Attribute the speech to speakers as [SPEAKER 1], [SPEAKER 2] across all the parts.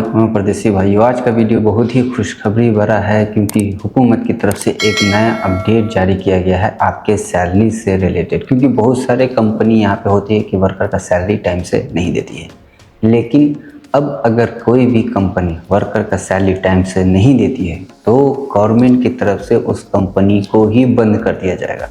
[SPEAKER 1] अस्सलाम परदेसी भाइयों। आज का वीडियो बहुत ही खुशखबरी भरा है क्योंकि हुकूमत की तरफ से एक नया अपडेट जारी किया गया है आपके सैलरी से रिलेटेड। क्योंकि बहुत सारे कंपनी यहाँ पे होती है कि वर्कर का सैलरी टाइम से नहीं देती है, लेकिन अब अगर कोई भी कंपनी वर्कर का सैलरी टाइम से नहीं देती है तो गवर्नमेंट की तरफ से उस कंपनी को ही बंद कर दिया जाएगा।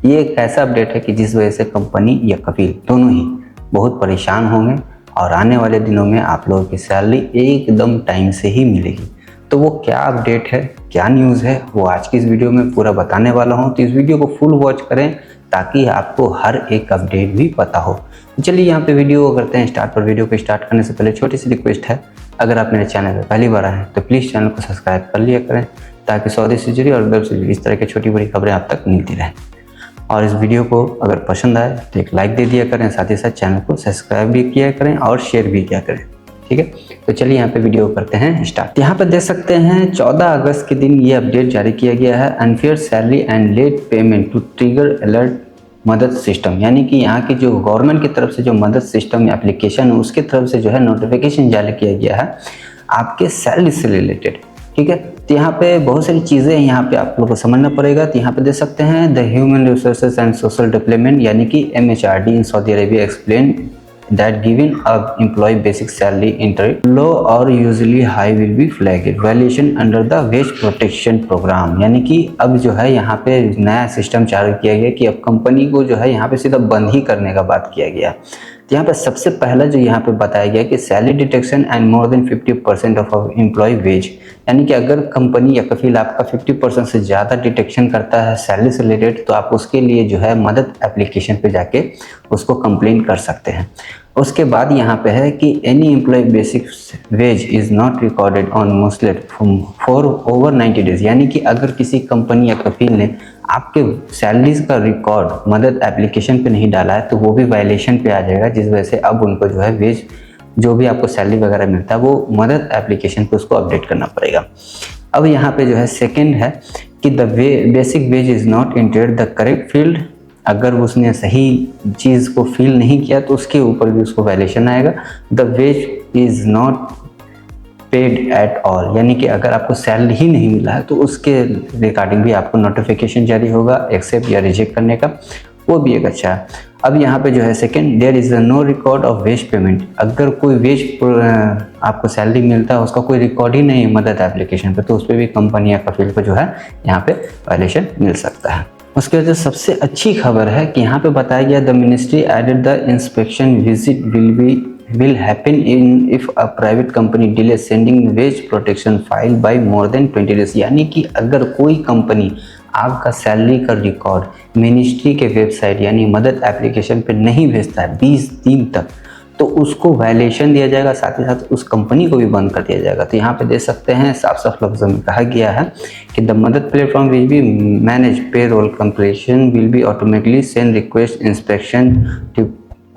[SPEAKER 1] ये एक ऐसा अपडेट है कि जिस वजह से कंपनी या कफील दोनों ही बहुत परेशान होंगे और आने वाले दिनों में आप लोगों की सैलरी एकदम टाइम से ही मिलेगी। तो वो क्या अपडेट है, क्या न्यूज़ है, वो आज की इस वीडियो में पूरा बताने वाला हूँ। तो इस वीडियो को फुल वॉच करें ताकि आपको हर एक अपडेट भी पता हो। तो चलिए यहाँ पे वीडियो करते हैं स्टार्ट। पर वीडियो को स्टार्ट करने से पहले छोटी सी रिक्वेस्ट है, अगर आप मेरे चैनल पर पहली बार आए हैं तो प्लीज़ चैनल को सब्सक्राइब कर लिया करें ताकि सऊदी से जुड़ी और वेब से जुड़ी इस तरह की छोटी बड़ी खबरें आप तक मिलती रहें। और इस वीडियो को अगर पसंद आए तो एक लाइक दे दिया करें, साथ ही साथ चैनल को सब्सक्राइब भी किया करें और शेयर भी किया करें। ठीक है, तो चलिए यहाँ पे वीडियो करते हैं स्टार्ट। यहाँ पे देख सकते हैं 14 अगस्त के दिन ये अपडेट जारी किया गया है। Unfair salary and late payment to trigger alert मदद सिस्टम, यानी कि यहाँ की जो गवर्नमेंट की तरफ से जो मदद सिस्टम एप्लीकेशन है उसके तरफ से जो है नोटिफिकेशन जारी किया गया है आपके सैलरी से रिलेटेड। ठीक है, तो यहाँ पे बहुत सारी चीज़ें यहाँ पे आप लोगों को समझना पड़ेगा। तो यहाँ पे देख सकते हैं the human resources and social development यानी कि MHRD in Saudi Arabia explain that giving a employee basic salary interest low or usually high will be flagged violation under the wage protection program। यानी कि अब जो है यहाँ पे नया सिस्टम चालू किया गया कि अब कंपनी को जो है यहाँ पे सीधा बंद ही करने का बात किया गया। तो यहाँ पे सबसे पहला जो यहाँ पे बताया गया कि salary detection and more than 50% of employ wage, यानी कि अगर कंपनी या कफील आपका 50% से ज़्यादा डिटेक्शन करता है सैलरी से रिलेटेड तो आप उसके लिए जो है मदद एप्लीकेशन पे जाके उसको कंप्लेन कर सकते हैं। उसके बाद यहाँ पे है कि any employ basic wage is not recorded on मोस्टलेट फॉर ओवर 90 डेज, यानी कि अगर किसी कंपनी या कफील ने आपके सैलरीज का रिकॉर्ड मदद एप्लीकेशन पे नहीं डाला है तो वो भी वायलेशन पे आ जाएगा, जिस वजह से अब उनको जो है वेज जो भी आपको सैलरी वगैरह मिलता है वो मदद एप्लीकेशन पे उसको अपडेट करना पड़ेगा। अब यहाँ पे जो है सेकंड है कि the basic wage is not entered the correct field, अगर उसने सही चीज़ को फील नहीं किया तो उसके ऊपर भी उसको वायलेशन आएगा। The ways is not paid at all, यानी कि अगर आपको सैलरी ही नहीं मिला है तो उसके रिगार्डिंग भी आपको नोटिफिकेशन जारी होगा एक्सेप्ट या रिजेक्ट करने का, वो भी एक अच्छा है। अब यहाँ पे जो है second, there is no record of wage payment, अगर कोई वेज आपको सैलरी मिलता है उसका कोई रिकॉर्ड ही नहीं है मदद एप्लीकेशन पे तो उस पर भी कंपनी या कफील को जो है यहाँ पे वायलेशन मिल सकता है। उसके वजह से सबसे अच्छी खबर है कि यहाँ पे बताया गया the ministry added the inspection visit will happen in if a private company delays sending wage protection file by more than 20 days, यानी कि अगर कोई कंपनी आपका सैलरी का रिकॉर्ड मिनिस्ट्री के वेबसाइट यानी मदद एप्लीकेशन पे नहीं भेजता है 20 दिन तक तो उसको वायलेशन दिया जाएगा, साथ ही साथ उस कंपनी को भी बंद कर दिया जाएगा। तो यहाँ पे देख सकते हैं साफ साफ लफ्ज़ों में कहा गया है कि द मदद platform will be manage payroll completion will be automatically send request inspection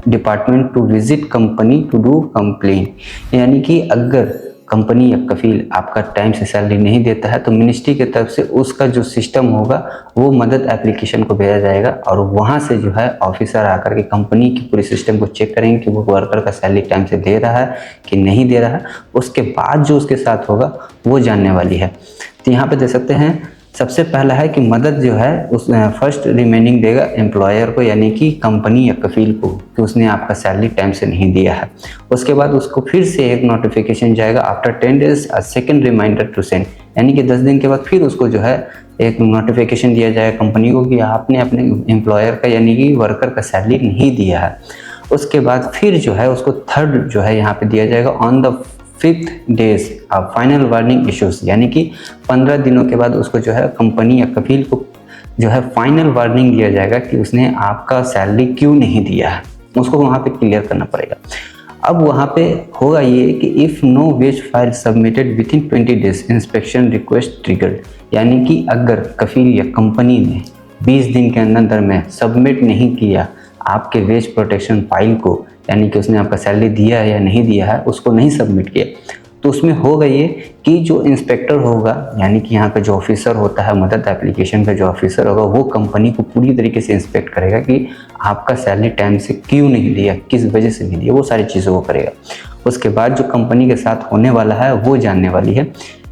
[SPEAKER 1] department to visit company to do complain, यानी कि अगर कंपनी या कफील आपका टाइम से सैलरी नहीं देता है तो मिनिस्ट्री की तरफ से उसका जो सिस्टम होगा वो मदद एप्लीकेशन को भेजा जाएगा और वहाँ से जो है ऑफिसर आकर के कंपनी की पूरी सिस्टम को चेक करेंगे कि वो वर्कर का सैलरी टाइम से दे रहा है कि नहीं दे रहा है। उसके बाद जो उसके साथ होगा वो जानने वाली है। तो यहाँ पे देख सकते हैं सबसे पहला है कि मदद जो है उस फर्स्ट रिमेनिंग देगा एम्प्लॉयर को, यानी कि कंपनी या कफील को, कि उसने आपका सैलरी टाइम से नहीं दिया है। उसके बाद उसको फिर से एक नोटिफिकेशन जाएगा after 10 days a second reminder to send, यानी कि 10 दिन के बाद फिर उसको जो है एक नोटिफिकेशन दिया जाएगा कंपनी को कि आपने अपने एम्प्लॉयर का यानी कि वर्कर का सैलरी नहीं दिया है। उसके बाद फिर जो है उसको थर्ड जो है यहाँ पे दिया जाएगा on the 5th days final warning issues, यानी कि 15 दिनों के बाद उसको जो है कंपनी या कफील को जो है फाइनल वार्निंग दिया जाएगा कि उसने आपका सैलरी क्यों नहीं दिया है, उसको वहाँ पे क्लियर करना पड़ेगा। अब वहाँ पे होगा ये कि if no wage file submitted within 20 days inspection request triggered, यानी कि अगर कफील या कंपनी ने 20 दिन के अंदर में सबमिट नहीं किया आपके वेज प्रोटेक्शन फाइल को, यानी कि उसने आपका सैलरी दिया है या नहीं दिया है उसको नहीं सबमिट किया, तो उसमें होगा ये कि जो इंस्पेक्टर होगा यानी कि यहाँ पे जो ऑफिसर होता है मदद एप्लीकेशन का जो ऑफिसर होगा वो कंपनी को पूरी तरीके से इंस्पेक्ट करेगा कि आपका सैलरी टाइम से क्यों नहीं दिया, किस वजह से नहीं दिया, वो सारी चीज़ों को करेगा। उसके बाद जो कंपनी के साथ होने वाला है वो जानने वाली है।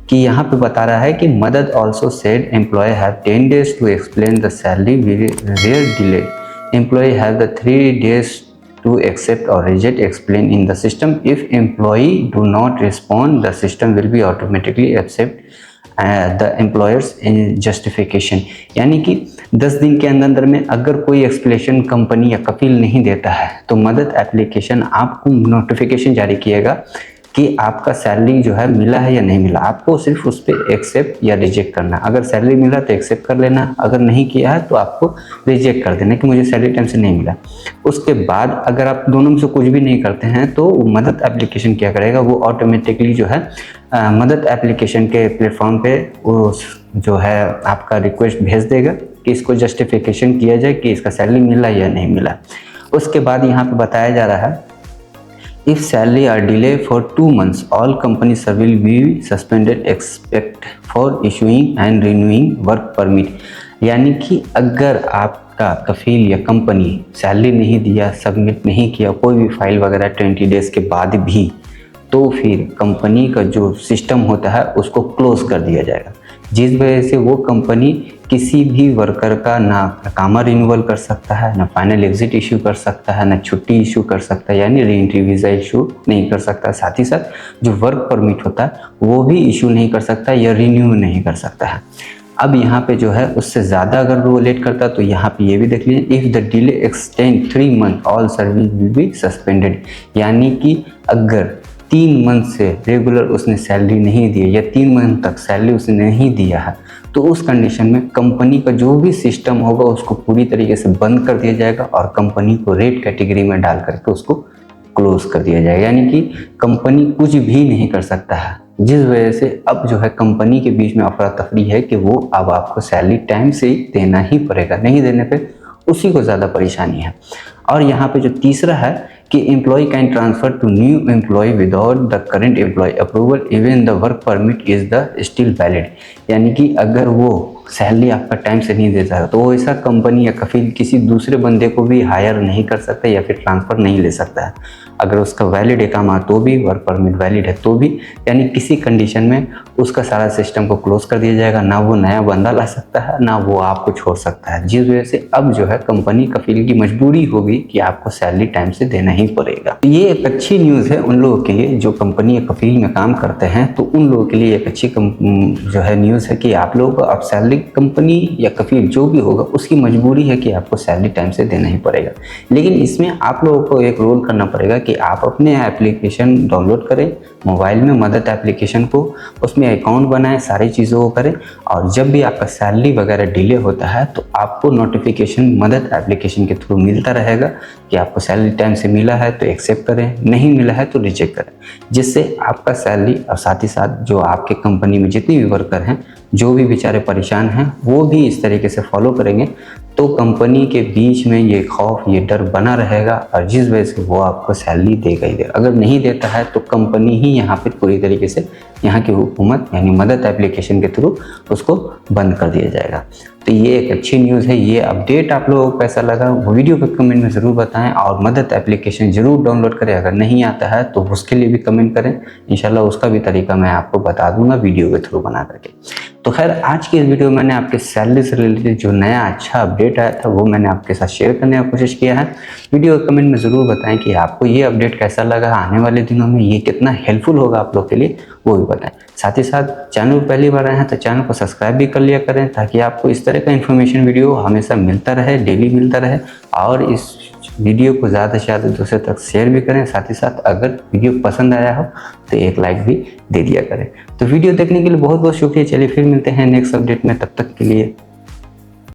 [SPEAKER 1] कि यहाँ पे बता रहा है कि मदद also said employ have 10 days to explain the salary where delay. Employ have the 3 days to accept or reject explain in the system. If employee do not respond, the system will be automatically accept the employer's justification। यानी कि 10 दिन के अंदर में अगर कोई explanation company या कफील नहीं देता है तो मदद एप्लीकेशन आपको नोटिफिकेशन जारी किएगा कि आपका सैलरी जो है मिला है या नहीं मिला। आपको सिर्फ उस पर एक्सेप्ट या रिजेक्ट करना। अगर सैलरी मिला तो एक्सेप्ट कर लेना, अगर नहीं किया है तो आपको रिजेक्ट कर देना कि मुझे सैलरी टाइम से नहीं मिला। उसके बाद अगर आप दोनों में से कुछ भी नहीं करते हैं तो मदद एप्लीकेशन क्या करेगा, वो ऑटोमेटिकली जो है मदद एप्लीकेशन के प्लेटफॉर्म पे वो जो है आपका रिक्वेस्ट भेज देगा कि इसको जस्टिफिकेशन किया जाए कि इसका सैलरी मिला या नहीं मिला। उसके बाद यहाँ पे बताया जा रहा है If salary are delayed for 2 months, all companies will be suspended except for issuing and renewing work permit। यानी कि अगर आपका कफील या कंपनी सैलरी नहीं दिया, सबमिट नहीं किया कोई भी फाइल वगैरह 20 डेज के बाद भी, तो फिर कंपनी का जो सिस्टम होता है उसको क्लोज कर दिया जाएगा, जिस वजह से वो कंपनी किसी भी वर्कर का ना कामा रिन्यूअल कर सकता है, ना फाइनल एग्जिट इशू कर सकता है, ना छुट्टी इशू कर सकता है, यानी री एंट्री वीज़ा इशू नहीं कर सकता। साथ ही साथ जो वर्क परमिट होता है वो भी इशू नहीं कर सकता या रिन्यू नहीं कर सकता है। अब यहाँ पे जो है उससे ज़्यादा अगर वो लेट करता तो यहाँ पे ये भी देख लीजिए, if the delay extend 3 months all service will be suspended. यानी कि अगर 3 मंथ से रेगुलर उसने सैलरी नहीं दी या 3 मंथ तक सैलरी उसने नहीं दिया है तो उस कंडीशन में कंपनी का जो भी सिस्टम होगा उसको पूरी तरीके से बंद कर दिया जाएगा और कंपनी को रेड कैटेगरी में डाल करके उसको क्लोज कर दिया जाएगा। यानी कि कंपनी कुछ भी नहीं कर सकता है, जिस वजह से अब जो है कंपनी के बीच में अफरा तफरी है कि वो अब आपको सैलरी टाइम से ही देना ही पड़ेगा, नहीं देने पे उसी को ज़्यादा परेशानी है। और यहाँ पे जो तीसरा है कि employ can transfer to new employ without the current employ approval even the work permit is the still valid. यानी कि अगर वो सैलरी आपका टाइम से नहीं देता है तो वो ऐसा कंपनी या कफील किसी दूसरे बंदे को भी हायर नहीं कर सकता या फिर ट्रांसफ़र नहीं ले सकता है। अगर उसका वैलिड इकामा तो भी, वर्क परमिट वैलिड है तो भी, यानी किसी कंडीशन में उसका सारा सिस्टम को क्लोज कर दिया जाएगा। ना वो नया बंदा ला सकता है ना वो आपको छोड़ सकता है, जिस वजह से अब जो है कंपनी कफील की मजबूरी होगी कि आपको सैलरी टाइम से देना ही पड़ेगा। ये एक अच्छी न्यूज़ है उन लोगों के लिए जो कंपनी या कफील में काम करते हैं, तो उन लोगों के लिए एक अच्छी जो है न्यूज़ है कि आप लोगों को अब सैलरी कंपनी या कफील जो भी होगा उसकी मजबूरी है कि आपको सैलरी टाइम से देना ही पड़ेगा। लेकिन इसमें आप लोगों को एक रोल करना पड़ेगा कि आप अपने एप्लीकेशन डाउनलोड करें मोबाइल में, मदद एप्लीकेशन को, उसमें अकाउंट बनाएं, सारी चीज़ों को करें और जब भी आपका सैलरी वगैरह डिले होता है तो आपको नोटिफिकेशन मदद एप्लीकेशन के थ्रू मिलता रहेगा कि आपको सैलरी टाइम से मिला है तो एक्सेप्ट करें, नहीं मिला है तो रिजेक्ट करें, जिससे आपका सैलरी और साथ ही साथ जो आपके कंपनी में जितने भी वर्कर हैं जो भी बेचारे परेशान हैं वो भी इस तरीके से फॉलो करेंगे तो कंपनी के बीच में ये खौफ, ये डर बना रहेगा और जिस वजह से वो आपको सैलरी देगा ही देगा। अगर नहीं देता है तो कंपनी ही यहाँ पे पूरी तरीके से यहाँ की हुकूमत यानी मदद एप्लीकेशन के थ्रू उसको बंद कर दिया जाएगा। तो ये एक अच्छी न्यूज़ है। ये अपडेट आप लोगों को कैसा लगा वो वीडियो पे कमेंट में ज़रूर बताएं और मदद एप्लीकेशन ज़रूर डाउनलोड करें। अगर नहीं आता है तो उसके लिए भी कमेंट करें, इंशाल्लाह उसका भी तरीका मैं आपको बता दूंगा वीडियो के थ्रू बना करके। तो खैर आज की इस वीडियो में मैंने आपके सैलरी से रिलेटेड जो नया अच्छा अपडेट आया था वो मैंने आपके साथ शेयर करने की कोशिश किया है। वीडियो कमेंट में ज़रूर बताएं कि आपको ये अपडेट कैसा लगा, आने वाले दिनों में ये कितना हेल्पफुल होगा आप लोग के लिए वो भी बताएं। साथ ही साथ चैनल पर पहली बार आए हैं तो चैनल को सब्सक्राइब भी कर लिया करें ताकि आपको इस तरह का इन्फॉर्मेशन वीडियो हमेशा मिलता रहे, डेली मिलता रहे और इस वीडियो को ज़्यादा से ज़्यादा दूसरे तक शेयर भी करें। साथ ही साथ अगर वीडियो पसंद आया हो तो एक लाइक भी दे दिया करें। तो वीडियो देखने के लिए बहुत बहुत शुक्रिया। चलिए फिर मिलते हैं नेक्स्ट अपडेट में, तब तक के लिए